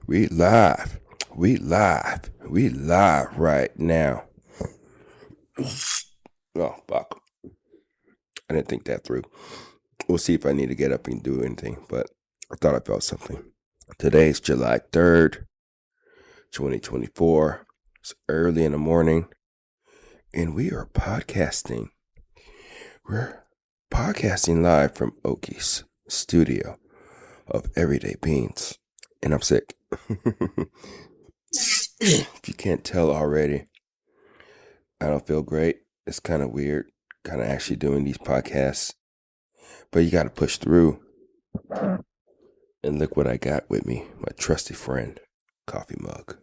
We live. We live. We live right now. Oh, fuck. I didn't think that through. We'll see if I need to get up and do anything, but I thought I felt something. Today's July 3rd, 2024. It's early in the morning, and we are podcasting. We're podcasting live from Oki's studio of Everyday Beans, and I'm sick. If you can't tell already, I don't feel great. It's kind of weird, kind of actually doing these podcasts, but you got to push through. And look what I got with me, my trusty friend, coffee mug.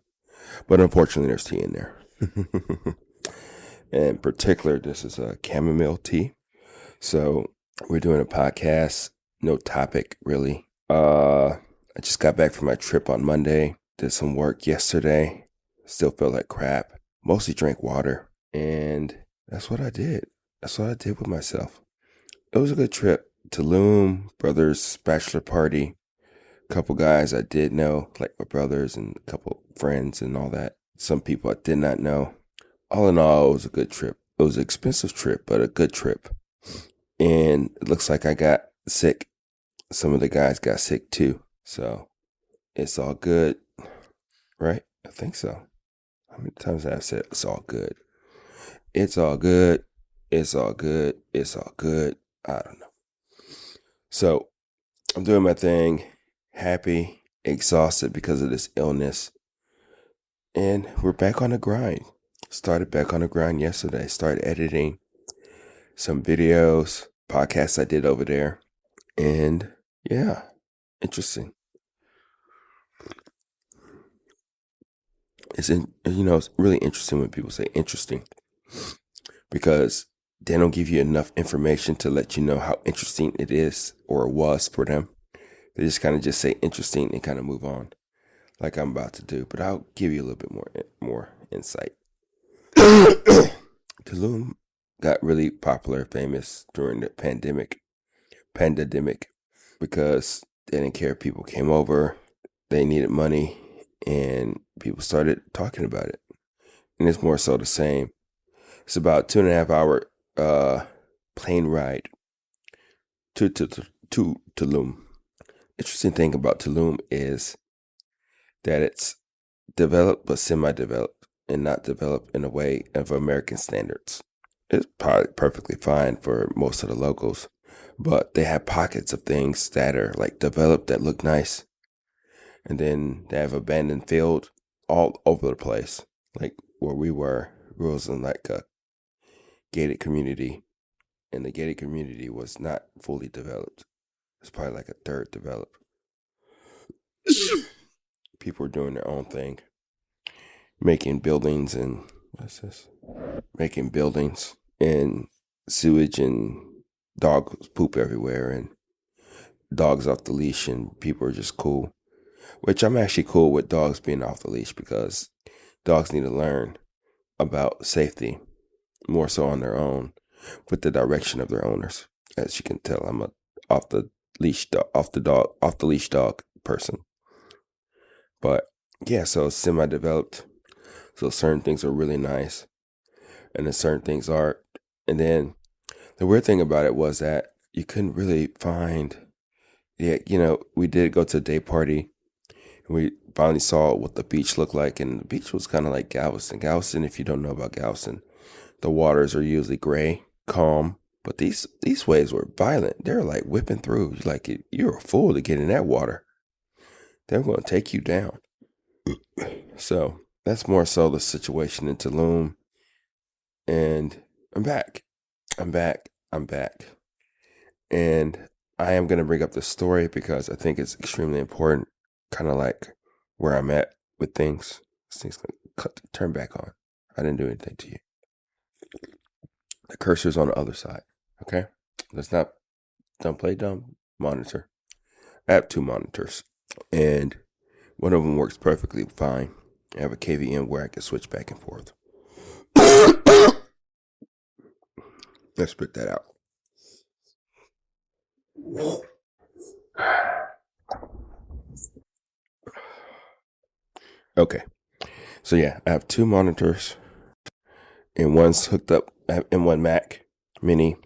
But unfortunately, there's tea in there. In particular, this is a chamomile tea. So we're doing a podcast, no topic really. I just got back from my trip on Monday, did some work yesterday, still feel like crap, mostly drank water, and that's what I did. That's what I did with myself. It was a good trip. Tulum, brother's bachelor party, a couple guys I did know, like my brothers and a couple friends and all that. Some people I did not know. All in all, it was a good trip. It was an expensive trip, but a good trip. And it looks like I got sick. Some of the guys got sick too. So it's all good, right? I think so. How many times have I said it's all good? It's all good. It's all good. It's all good. I don't know. So I'm doing my thing, happy, exhausted because of this illness. And we're back on the grind. Started back on the grind yesterday. Started editing some videos, podcasts I did over there. And yeah, interesting. It's really interesting when people say interesting because they don't give you enough information to let you know how interesting it is or was for them. They just kind of just say interesting and kind of move on, like I'm about to do. But I'll give you a little bit more insight. Tulum got really popular, famous during the pandemic, because they didn't care if people came over, they needed money, and people started talking about it. And it's more so the same. It's about 2.5 hour plane ride to Tulum. Interesting thing about Tulum is that it's developed but semi-developed and not developed in a way of American standards. It's probably perfectly fine for most of the locals, but they have pockets of things that are like developed that look nice, and then they have abandoned field all over the place. Like where we was in like a gated community, and the gated community was not fully developed. It's probably like a third developed. People were doing their own thing, making buildings and what's this? Making buildings and sewage and dog poop everywhere and dogs off the leash, and people are just cool. Which I'm actually cool with dogs being off the leash because dogs need to learn about safety more so on their own with the direction of their owners. As you can tell, I'm a off the leash off the leash dog person. But yeah, so it's semi-developed. So certain things are really nice, and then certain things aren't. And then the weird thing about it was that you couldn't really find. Yeah, we did go to a day party, and we finally saw what the beach looked like, and the beach was kind of like Galveston. Galveston, if you don't know about Galveston, the waters are usually gray, calm, but these waves were violent. They're like whipping through. You're a fool to get in that water. They're going to take you down. So that's more so the situation in Tulum. And I'm back. I'm back. I'm back. And I am going to bring up this story because I think it's extremely important, kind of like where I'm at with things. This thing's going to turn back on. I didn't do anything to you. The cursor's on the other side. Okay? Don't play dumb. Monitor. I have 2 monitors, and one of them works perfectly fine. I have a KVM where I can switch back and forth. Let's spit that out. Okay. So yeah, I have two monitors, and one's hooked up in one Mac Mini,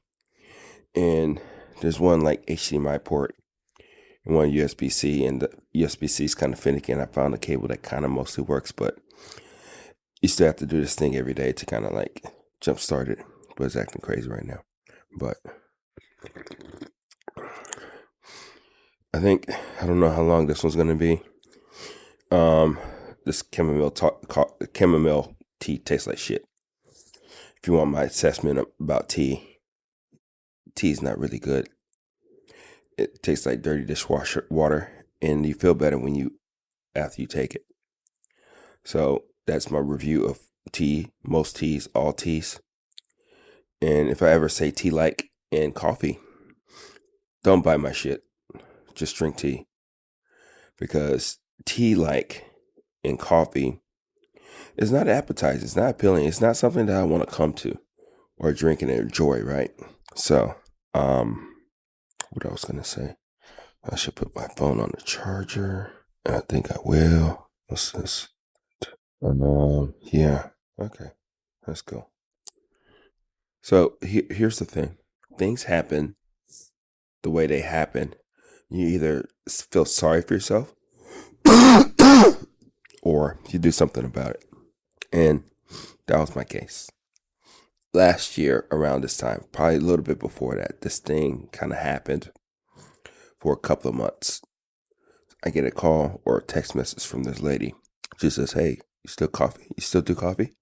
and there's one like HDMI port and one USB C, and the USB C is kind of finicky. And I found a cable that kind of mostly works, but you still have to do this thing every day to kind of like jumpstart it. But it's acting crazy right now. But I think I don't know how long this one's gonna be. This chamomile tea tastes like shit. If you want my assessment about tea, tea's not really good. It tastes like dirty dishwasher water, and you feel better after you take it. So that's my review of tea, most teas, all teas. And if I ever say tea like and coffee, don't buy my shit. Just drink tea. Because tea like and coffee is not appetizing. It's not appealing. It's not something that I want to come to or drink and enjoy, right? So, what I was gonna say. I should put my phone on the charger. And I think I will. What's this? Yeah. Okay. Let's go. So here's the thing. Things happen the way they happen. You either feel sorry for yourself or you do something about it. And that was my case. Last year around this time, probably a little bit before that, this thing kind of happened for a couple of months. I get a call or a text message from this lady. She says, "Hey, you still do coffee?"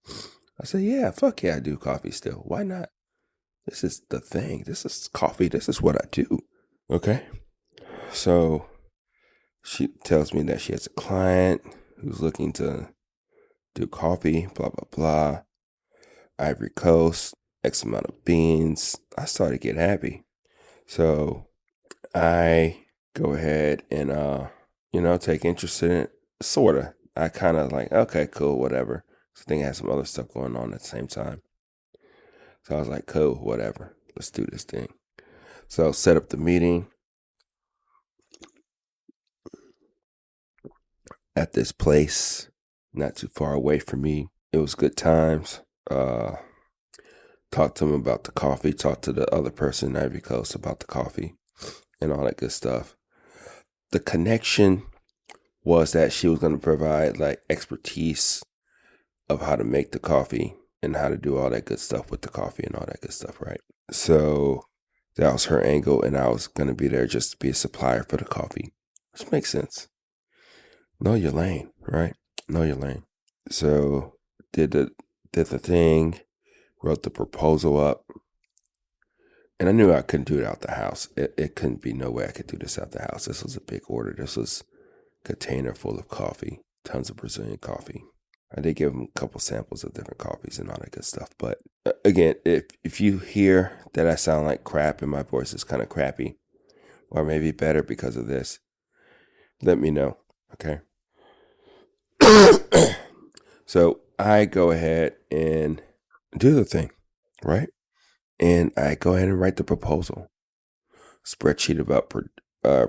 I say, "Yeah, fuck yeah, I do coffee still. Why not? This is the thing. This is coffee. This is what I do." Okay. So she tells me that she has a client who's looking to do coffee, blah, blah, blah. Ivory Coast, X amount of beans. I started to get happy. So I go ahead and, take interest in it. Sorta. I kind of like, okay, cool, whatever. So I think I had some other stuff going on at the same time. So I was like, cool, whatever. Let's do this thing. So set up the meeting at this place, not too far away from me. It was good times. Talked to him about the coffee. Talked to the other person in Ivory Coast about the coffee and all that good stuff. The connection was that she was going to provide like expertise of how to make the coffee and how to do all that good stuff with the coffee and all that good stuff, right? So that was her angle, and I was going to be there just to be a supplier for the coffee, which makes sense. Know your lane, right? Know your lane. So did the thing, wrote the proposal up, and I knew I couldn't do it out the house. It couldn't be no way I could do this out the house. This was a big order. This was a container full of coffee, tons of Brazilian coffee. I did give them a couple samples of different coffees and all that good stuff. But again, if you hear that I sound like crap and my voice is kind of crappy, or maybe better because of this, let me know, okay? So I go ahead and do the thing, right? And I go ahead and write the proposal. Spreadsheet about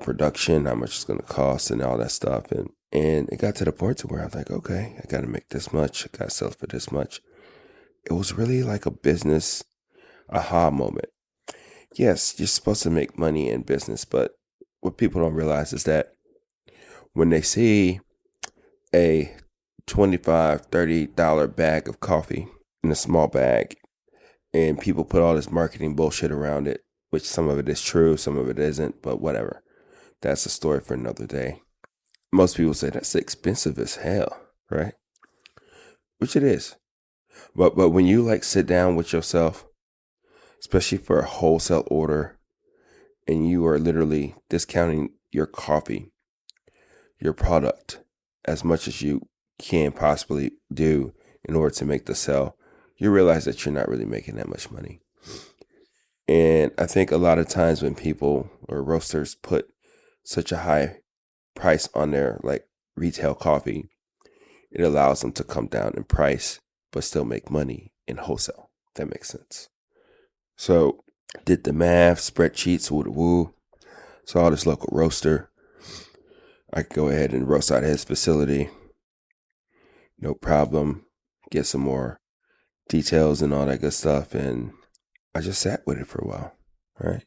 production, how much it's going to cost and all that stuff. And it got to the point to where I was like, okay, I got to make this much. I got to sell it for this much. It was really like a business aha moment. Yes, you're supposed to make money in business, but what people don't realize is that when they see a $25, $30 bag of coffee in a small bag, and people put all this marketing bullshit around it, which some of it is true, some of it isn't, but whatever. That's a story for another day. Most people say that's expensive as hell, right? Which it is. But when you like sit down with yourself, especially for a wholesale order, and you are literally discounting your coffee, your product, as much as you can possibly do in order to make the sale, you realize that you're not really making that much money. And I think a lot of times when people or roasters put such a high price on their like retail coffee, it allows them to come down in price but still make money in wholesale. If that makes sense. So did the math, spreadsheets, woo. Saw this local roaster. I could go ahead and roast out of his facility. no problem. Get some more details and all that good stuff. And I just sat with it for a while, right?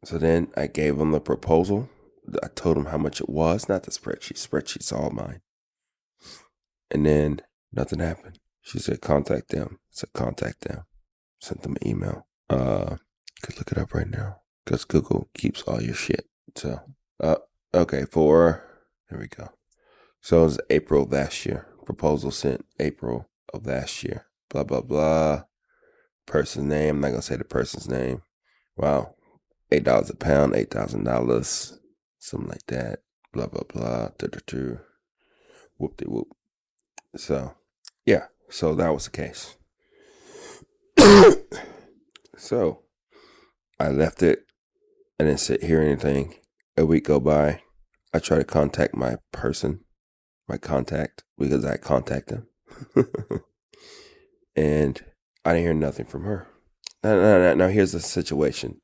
So then I gave them the proposal. I told them how much it was, not the spreadsheet. Spreadsheet's all mine. And then nothing happened. She said, contact them. I said, contact them. Sent them an email. Could look it up right now because Google keeps all your shit. So, okay, there we go. So it was April of last year. Proposal sent April of last year. Blah, blah, blah. Person's name. I'm not going to say the person's name. Wow. $8 a pound, $8,000. Something like that. Blah, blah, blah. Whoop-de-whoop. So, yeah. So that was the case. So, I left it. I didn't hear anything. A week go by. I try to contact my contact, because I contact them. And I didn't hear nothing from her. Now here's the situation.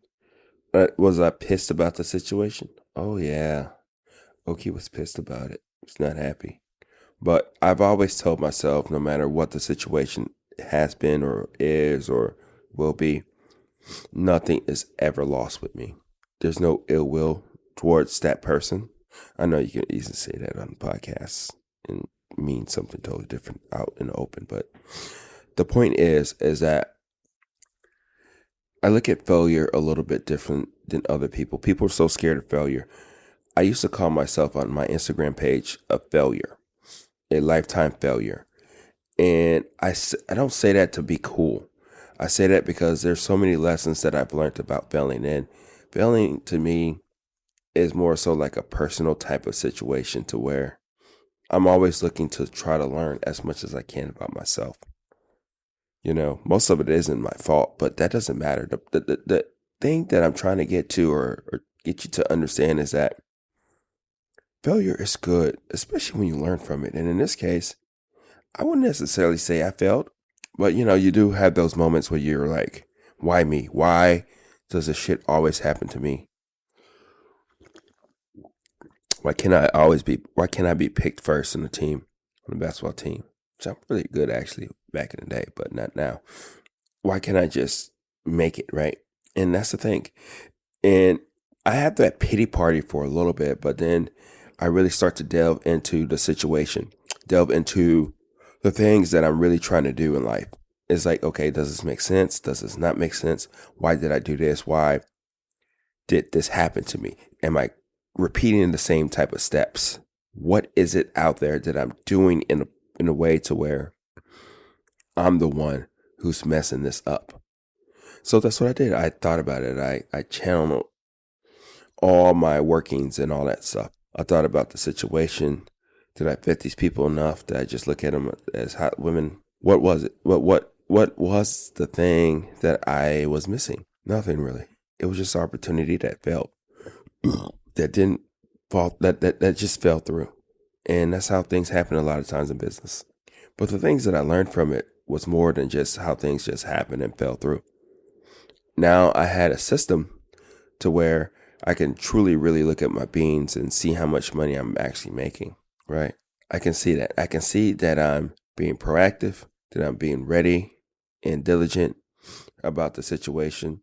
Was I pissed about the situation? Oh, yeah. Oki was pissed about it. He's not happy. But I've always told myself, no matter what the situation has been or is or will be, nothing is ever lost with me. There's no ill will towards that person. I know you can easily say that on the podcast and mean something totally different out in the open, but the point is that I look at failure a little bit different than other people. People are so scared of failure. I used to call myself on my Instagram page a failure, a lifetime failure. And I don't say that to be cool. I say that because there's so many lessons that I've learned about failing. And failing to me is more so like a personal type of situation to where I'm always looking to try to learn as much as I can about myself. You know, most of it isn't my fault, but that doesn't matter. The thing that I'm trying to get to or get you to understand is that failure is good, especially when you learn from it. And in this case, I wouldn't necessarily say I failed, but you do have those moments where you're like, why me? Why does this shit always happen to me? Why can't I be picked first in the team, on the basketball team? Which I'm really good actually back in the day, but not now. Why can't I just make it, right? And that's the thing. And I have that pity party for a little bit, but then I really start to delve into the situation, delve into the things that I'm really trying to do in life. It's like, okay, does this make sense? Does this not make sense? Why did I do this? Why did this happen to me? Am I repeating the same type of steps? What is it out there that I'm doing in a way to where I'm the one who's messing this up? So that's what I did. I thought about it. I channeled all my workings and all that stuff. I thought about the situation. Did I fit these people enough? Did I just look at them as hot women? What was it? What was the thing that I was missing? Nothing really. It was just opportunity that failed. That didn't fall. That just fell through. And that's how things happen a lot of times in business. But the things that I learned from it was more than just how things just happened and fell through. Now I had a system to where I can truly, really look at my beans and see how much money I'm actually making, right? I can see that. I can see that I'm being proactive, that I'm being ready and diligent about the situation.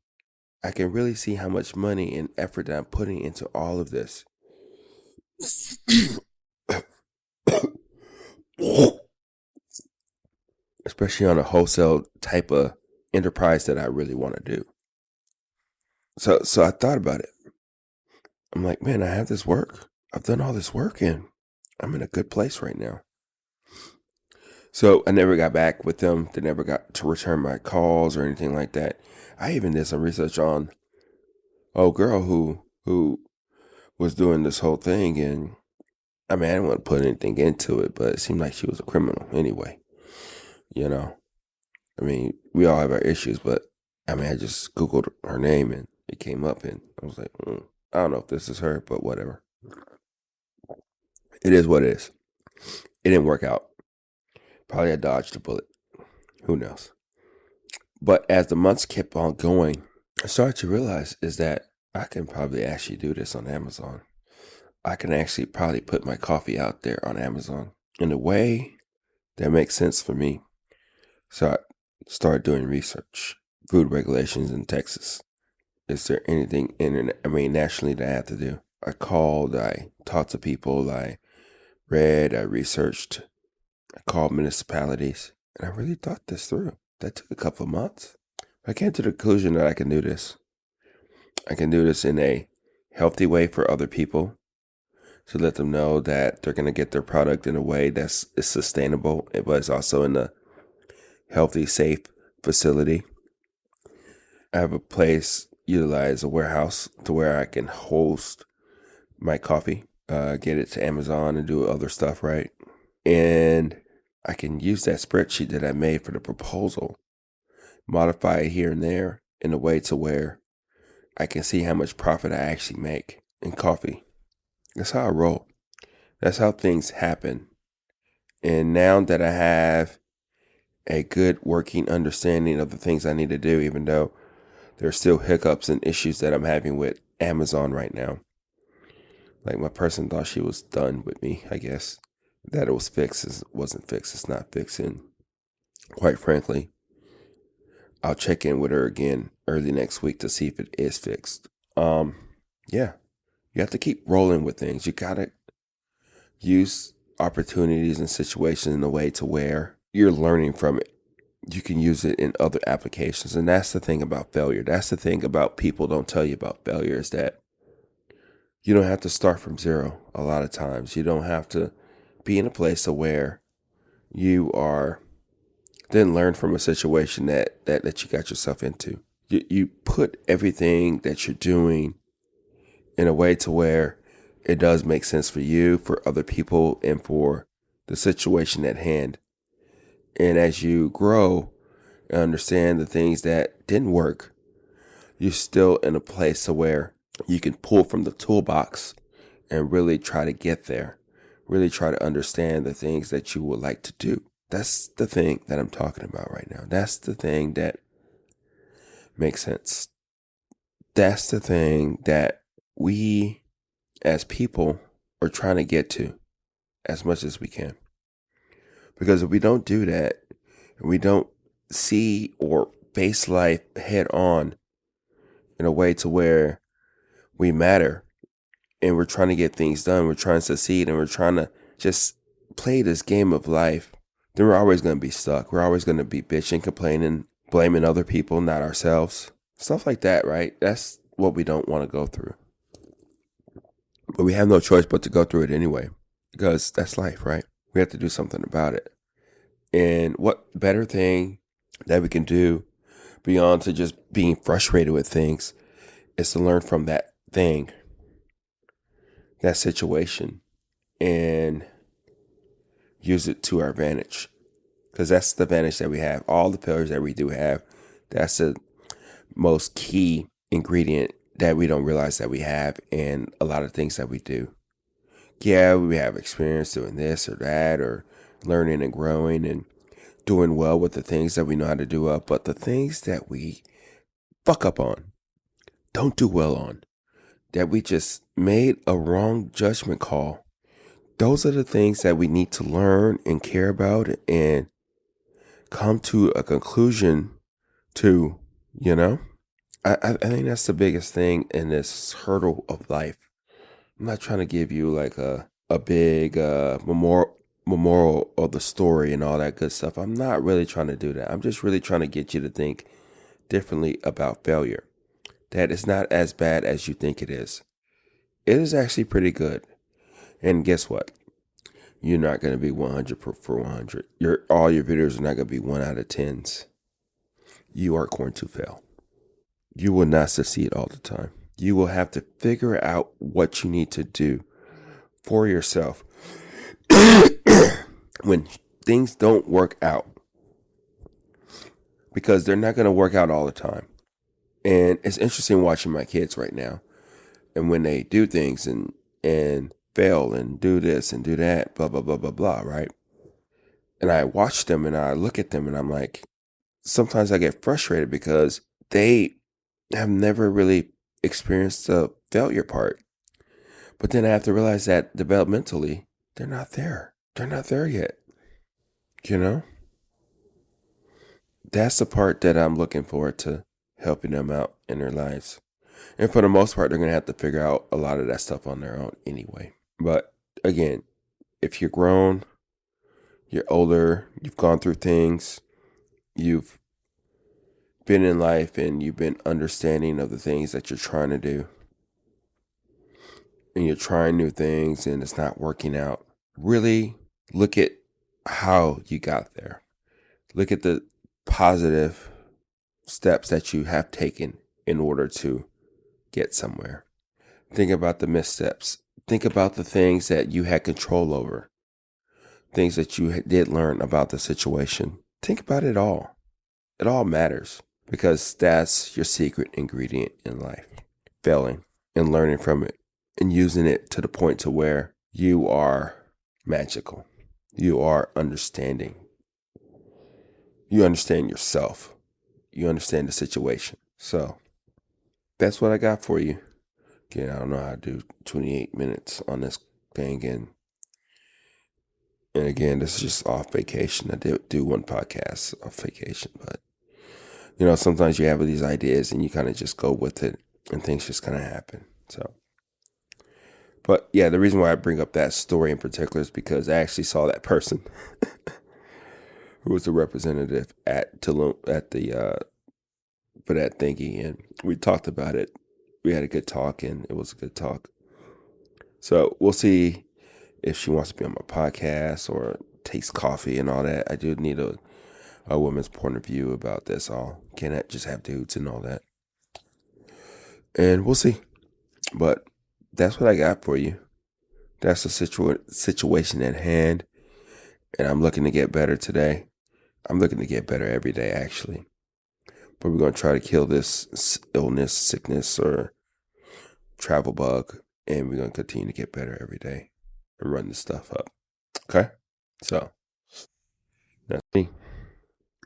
I can really see how much money and effort that I'm putting into all of this. Especially on a wholesale type of enterprise that I really want to do. So I thought about it. I'm like, man, I have this work. I've done all this work and I'm in a good place right now. So I never got back with them. They never got to return my calls or anything like that. I even did some research on a girl who was doing this whole thing, and I mean, I didn't want to put anything into it, but it seemed like she was a criminal anyway. You know, I mean, we all have our issues, but I mean, I just Googled her name and it came up, and I was like, I don't know if this is her, but whatever. It is what it is. It didn't work out. Probably I dodged a bullet. Who knows? But as the months kept on going, I started to realize is that I can probably actually do this on Amazon. I can actually probably put my coffee out there on Amazon. And the way that makes sense for me. So I started doing research. Food regulations in Texas. Is there anything nationally that I have to do? I called, I talked to people, I read, I researched, I called municipalities, and I really thought this through. That took a couple of months. I came to the conclusion that I can do this. I can do this in a healthy way for other people to let them know that they're going to get their product in a way that's is sustainable, but it's also in a healthy, safe facility. I have a place, utilize a warehouse to where I can host my coffee, get it to Amazon and do other stuff, right? And I can use that spreadsheet that I made for the proposal, modify it here and there in a way to where I can see how much profit I actually make in coffee. That's how I roll. That's how things happen. And now that I have a good working understanding of the things I need to do, even though there's still hiccups and issues that I'm having with Amazon right now. Like my person thought she was done with me, I guess. That it was fixed. It wasn't fixed. It's not fixed. And quite frankly, I'll check in with her again early next week to see if it is fixed. Yeah. You have to keep rolling with things. You gotta use opportunities and situations in a way to where you're learning from it. You can use it in other applications. And that's the thing about failure. That's the thing about people don't tell you about failure is that you don't have to start from zero a lot of times. You don't have to be in a place of where you are then learn from a situation that you got yourself into. You put everything that you're doing in a way to where it does make sense for you, for other people, and for the situation at hand. And as you grow and understand the things that didn't work, you're still in a place to where you can pull from the toolbox and really try to get there. Really try to understand the things that you would like to do. That's the thing that I'm talking about right now. That's the thing that makes sense. That's the thing that we as people are trying to get to as much as we can. Because if we don't do that, we don't see or face life head on in a way to where we matter and we're trying to get things done, we're trying to succeed, and we're trying to just play this game of life, then we're always going to be stuck. We're always going to be bitching, complaining, blaming other people, not ourselves. Stuff like that, right? That's what we don't want to go through. But we have no choice but to go through it anyway, because that's life, right? We have to do something about it. And what better thing that we can do beyond to just being frustrated with things is to learn from that thing, that situation, and use it to our advantage. Because that's the advantage that we have. All the failures that we do have, that's the most key ingredient that we don't realize that we have in a lot of things that we do. Yeah, we have experience doing this or that, or learning and growing and doing well with the things that we know how to do up, but the things that we fuck up on, don't do well on, that we just made a wrong judgment call, those are the things that we need to learn and care about and come to a conclusion to, you know? I think that's the biggest thing in this hurdle of life. I'm not trying to give you like a big memorial of the story and all that good stuff. I'm not really trying to do that. I'm just really trying to get you to think differently about failure. That it's not as bad as you think it is. It is actually pretty good. And guess what? You're not going to be 100 for 100. All your videos are not going to be 1 out of 10s. You are going to fail. You will not succeed all the time. You will have to figure out what you need to do for yourself when things don't work out, because they're not going to work out all the time. And it's interesting watching my kids right now, and when they do things and fail and do this and do that, blah blah blah blah blah, right? And I watch them and I look at them and I'm like, sometimes I get frustrated because they have never really experienced the failure part. But then I have to realize that developmentally, they're not there. They're not there yet. You know, that's the part that I'm looking forward to, helping them out in their lives. And for the most part, they're going to have to figure out a lot of that stuff on their own anyway. But again, if you're grown, you're older, you've gone through things, you've been in life, and you've been understanding of the things that you're trying to do, and you're trying new things and it's not working out, really look at how you got there. Look at the positive steps that you have taken in order to get somewhere. Think about the missteps. Think about the things that you had control over, things that you did learn about the situation. Think about it all. It all matters because that's your secret ingredient in life. Failing and learning from it and using it to the point to where you are magical. You are understanding. You understand yourself. You understand the situation. So that's what I got for you. Again, I don't know how to do 28 minutes on this thing. And again, this is just off vacation. I did do one podcast off vacation, but sometimes you have these ideas and you kind of just go with it and things just kind of happen. So, but yeah, the reason why I bring up that story in particular is because I actually saw that person who was the representative at Tulum at the for that thingy, and we talked about it. We had a good talk, and it was a good talk. So we'll see if she wants to be on my podcast or takes coffee and all that. I do need a woman's point of view about this all. Can't just have dudes and all that. And we'll see. But that's what I got for you. That's the situation at hand. And I'm looking to get better today. I'm looking to get better every day, actually. But we're going to try to kill this illness, sickness, or travel bug. And we're going to continue to get better every day and run this stuff up. Okay? So, that's me.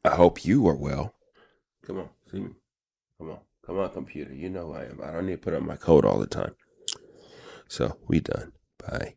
I hope you are well. Come on, see me. Come on. Come on, computer. You know I am. I don't need to put on my coat all the time. So, we done. Bye.